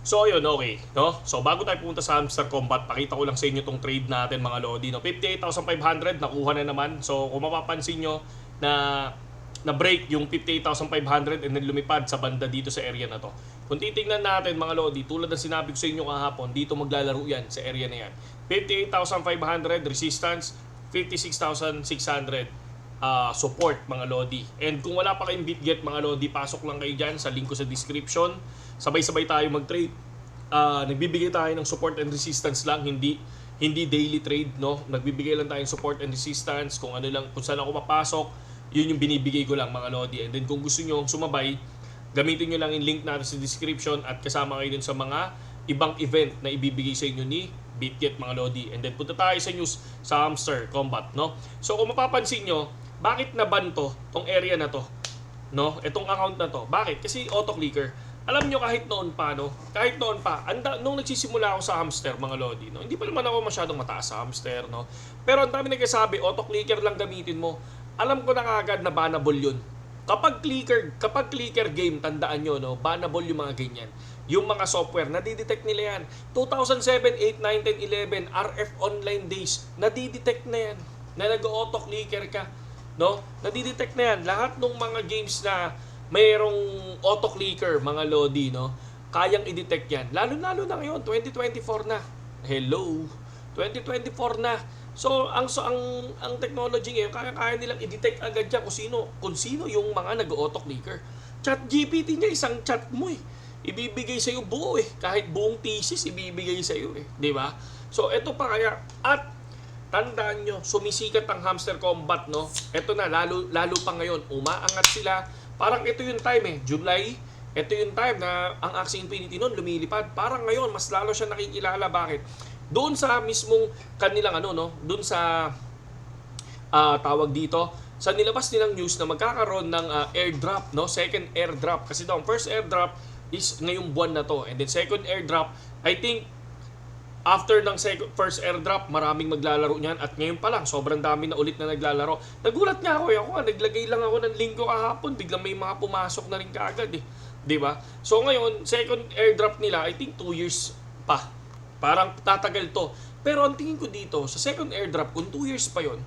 So ayun, okay, no? So bago tayo pumunta sa Hamster Combat, pakita ko lang sa inyo tong trade natin mga lodi, no? 58,500 nakuha na naman. So kung mapapansin nyo na break yung 58,500 and then lumipad sa banda dito sa area na to. Kung titingnan natin mga lodi, tulad ng sinabi ko sa inyo kahapon, dito maglalaro yan sa area na yan. 58,500 resistance, 56,600 support mga lodi. And kung wala pa kayong BitGet mga lodi, pasok lang kayo dyan sa link ko sa description. Sabay-sabay tayo mag-trade. Nagbibigay tayo ng support and resistance lang, hindi daily trade, no? Nagbibigay lang tayo ng support and resistance, kung ano lang, kung saan ako papasok, yun yung binibigay ko lang mga lodi. And then kung gusto nyo sumabay, gamitin nyo lang yung link natin sa description at kasama kayo dun sa mga ibang event na ibibigay sa inyo ni BitGet mga lodi. And then punta tayo sa news sa Hamster Combat, no? So kung mapapansin nyo, bakit naban to, tong area na to, no? Itong account na to. Bakit? Kasi auto-clicker. Alam nyo kahit noon pa, no? Kahit noon pa, nung nagsisimula ako sa Hamster mga lodi, no? Hindi pa naman ako masyadong mataas sa Hamster, no? Pero ang dami nagsasabi, auto-clicker lang gamitin mo. Alam ko na kagad na bannable yun. Kapag clicker game, tandaan nyo, no? Bannable yung mga ganyan. Yung mga software, nadidetect nila yan. 2007, 8, 9, 10, 11, RF online days, nadidetect na yan. Na nag-auto-clicker ka, no? Nadidetect na yan. Lahat ng mga games na mayroong auto-clicker, mga lodi, no? Kayang i-detect yan. Lalo-lalo na ngayon, 2024 na. Hello, 2024 na. So, ang technology ngayon, kaya nilang i-detect agad yan kung sino yung mga nag-auto-clicker. Chat GPT niya, isang chat mo eh. Ibibigay sa iyo buo eh. Kahit buong thesis, ibibigay sa iyo eh. Di ba? So, ito pa kaya. At, tandaan nyo, sumisikat ang Hamster Combat, no? Ito na, lalo pa ngayon, umaangat sila. Parang ito yung time eh, July, ito yung time na ang Axie Infinity noon lumilipad. Parang ngayon, mas lalo siya nakikilala. Bakit? Doon sa mismong kanilang no? Doon sa tawag dito, sa nilabas nilang news na magkakaroon ng airdrop, no? Second airdrop. Kasi daw, first airdrop is ngayong buwan na to. And then second airdrop, I think, after ng first airdrop, maraming maglalaro niyan. At ngayon pa lang, sobrang dami na ulit na naglalaro. Nagulat nga ako, naglagay lang ako ng link ko kahapon. Biglang may mga pumasok na rin kaagad eh. Diba? So ngayon, second airdrop nila, I think 2 years pa. Parang tatagal to. Pero ang tingin ko dito, sa second airdrop, kung 2 years pa yon,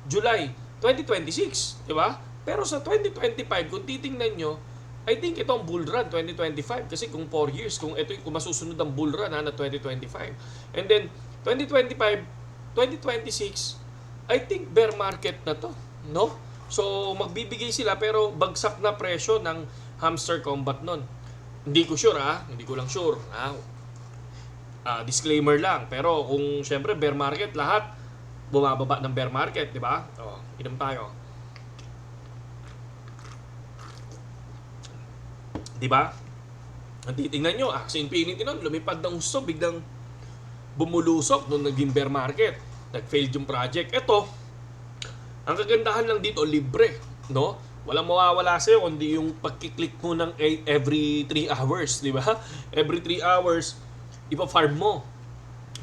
July 2026. Diba? Pero sa 2025, kung titingnan nyo, I think ito ang bull run 2025 kasi kung 4 years, kung masusunod ang bull run na 2025. And then 2025, 2026, I think bear market na to, no? So magbibigay sila pero bagsak na presyo ng Hamster Combat nun. Hindi ko sure hindi ko lang sure disclaimer lang. Pero kung syempre bear market, lahat bumababa ng bear market, di ba? Inom tayo. Diba? Ang titingnan nyo, Axie Infinity nun, lumipad ng gusto, biglang bumulusok nung naging bear market. Nag-failed yung project. Ito, ang kagandahan lang dito, libre. No? Walang mawawala sa'yo, kundi yung pagkiklik mo ng every 3 hours. Di ba? Every 3 hours, ipa-farm mo.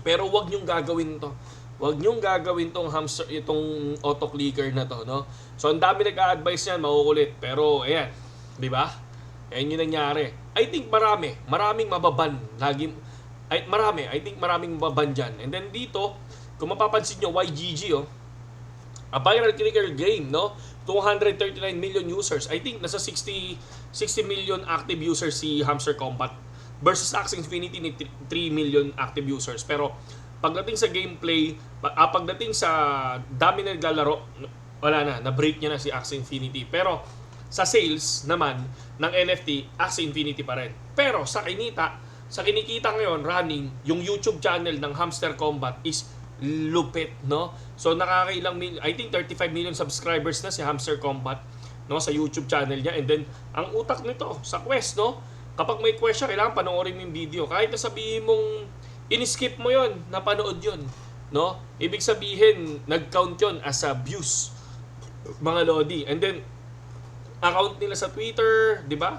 Pero wag nyong gagawin to. Wag nyong gagawin tong hamster, itong auto-clicker na to. No? So, ang dami nag-a-advise yan, makukulit. Pero, ayan. Di ba? Ayan yung nangyari. I think maraming mababan. I think maraming mababan dyan. And then dito, kung mapapansin nyo, YGG, a viral clicker game, no? 239 million users. I think nasa 60 million active users si Hamster Combat versus Axie Infinity ni 3 million active users. Pero pagdating sa gameplay, pagdating sa dami na naglalaro, wala na-break niya na si Axie Infinity. Pero sa sales naman ng NFT, Axie Infinity pa rin. Pero sa kinikita ngayon, running, yung YouTube channel ng Hamster Combat is lupit, no? So nakakailang I think 35 million subscribers na si Hamster Combat, no, sa YouTube channel niya. And then ang utak nito sa quest, no? Kapag may quest siya, kailangan panoorin mo yung video. Kahit na sabihin mong in-skip mo yon, napanood yon, no? Ibig sabihin, nag-count yon as a views, mga lodi. And then account nila sa Twitter, di ba?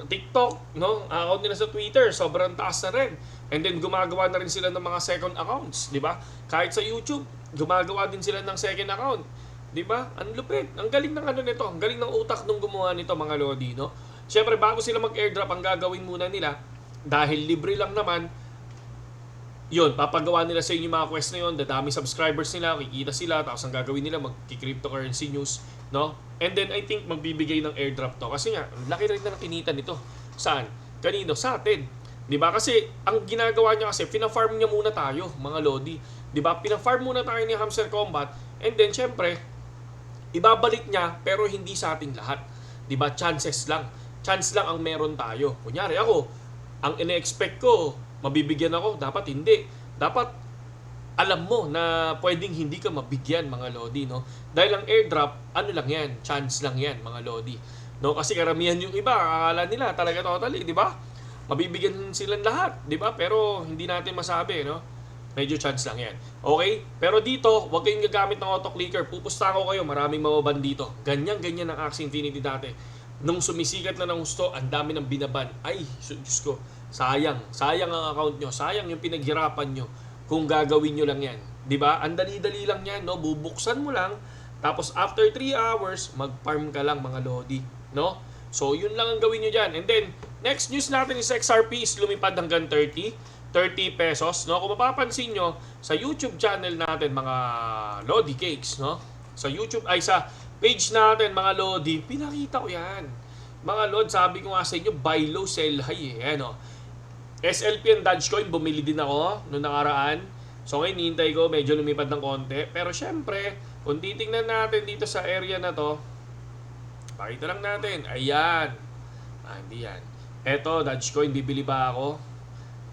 TikTok, no? Account nila sa Twitter, sobrang taas na rin. And then gumagawa na rin sila ng mga second accounts, di ba? Kahit sa YouTube, gumagawa din sila ng second account. Di ba? Ang lupit. Ang galing ng nito. Ang galing ng utak nung gumawa nito, mga lodi, no? Siyempre, bago sila mag-airdrop, ang gagawin muna nila, dahil libre lang naman, yun, papagawa nila sa inyo yung mga quest na yun, dadami subscribers nila, kikita sila, tapos ang gagawin nila, mag-cryptocurrency news, no? And then, I think, magbibigay ng airdrop to. Kasi nga, laki rin na ng kinita nito. Saan? Kanino? Sa atin. Diba? Kasi, ang ginagawa niya kasi, pina-farm niya muna tayo, mga Lodi. Diba? Pina-farm muna tayo ni Hamster Combat, and then, syempre, ibabalik niya, pero hindi sa ating lahat. Diba? Chances lang. Chance lang ang meron tayo. Kunyari, ako, ang ine-expect ko, mabibigyan ako, dapat hindi. Dapat alam mo na pwedeng hindi ka mabigyan, mga Lodi, no? Dahil ang airdrop, ano lang yan, chance lang yan, mga Lodi. No? Kasi karamihan yung iba, akala nila talaga totally, di ba? Mabibigyan silang lahat, di ba? Pero hindi natin masabi, no? Medyo chance lang yan. Okay? Pero dito, huwag kayong gagamit ng auto-clicker. Pupusta ko kayo, maraming mababan dito. Ganyan-ganyan ang Axie Infinity dati. Nung sumisikat na ng gusto, ang dami ng binaban. Ay, Diyos ko, sayang. Sayang ang account nyo. Sayang yung pinaghirapan nyo kung gagawin nyo lang yan. Diba? Ang dali-dali lang yan, no? Bubuksan mo lang, tapos after 3 hours, mag-farm ka lang, mga Lodi. No? So, yun lang ang gawin nyo dyan. And then, next news natin is XRP is lumipad hanggang 30 pesos. No? Kung mapapansin nyo, sa YouTube channel natin, mga Lodi Cakes, no? Sa YouTube, ay sa page natin, mga Lodi, pinakita ko yan. Mga Lord, sabi ko nga sa inyo, buy low, sell high eh. Ano? SLP and Dogecoin, bumili din ako noong nakaraan. So ngayon, hintay ko, medyo lumipad ng konti. Pero syempre, kung titingnan natin dito sa area na to, pakita lang natin. Ayan. Hindi yan. Eto, Dogecoin, bibili ba ako?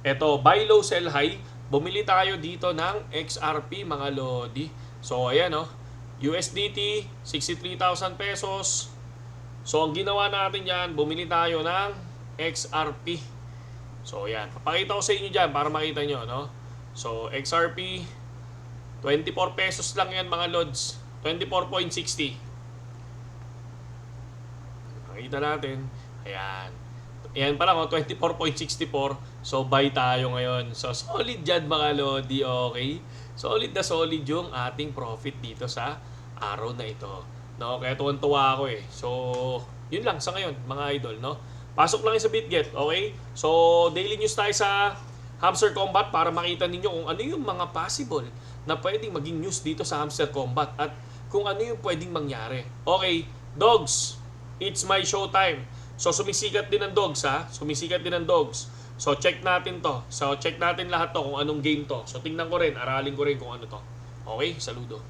Eto, buy low, sell high. Bumili tayo dito ng XRP, mga Lodi. So ayan, oh. USDT, 63,000 pesos. So, ang ginawa natin yan, bumili tayo ng XRP. So, yan. Papakita ko sa inyo dyan para makita nyo, no? So, XRP, 24 pesos lang yan, mga Lods. 24.60. Makita natin. Ayan. Ayan pa lang, oh, 24.64. So, buy tayo ngayon. So, solid dyan, mga Lodi, okay? Solid na solid yung ating profit dito sa araw na ito. No, kaya tuwan-tuwa ako eh. So, yun lang sa ngayon, mga idol, no? Pasok lang sa BitGet, okay? So, daily news tayo sa Hamster Combat para makita ninyo kung ano yung mga possible na pwedeng maging news dito sa Hamster Combat at kung ano yung pwedeng mangyari. Okay, dogs, it's my showtime. So, sumisikat din ang dogs, ha? Sumisikat din ang dogs. So, check natin to. So, check natin lahat to kung anong game to. So, tingnan ko rin, aralin ko rin kung ano to. Okay, saludo.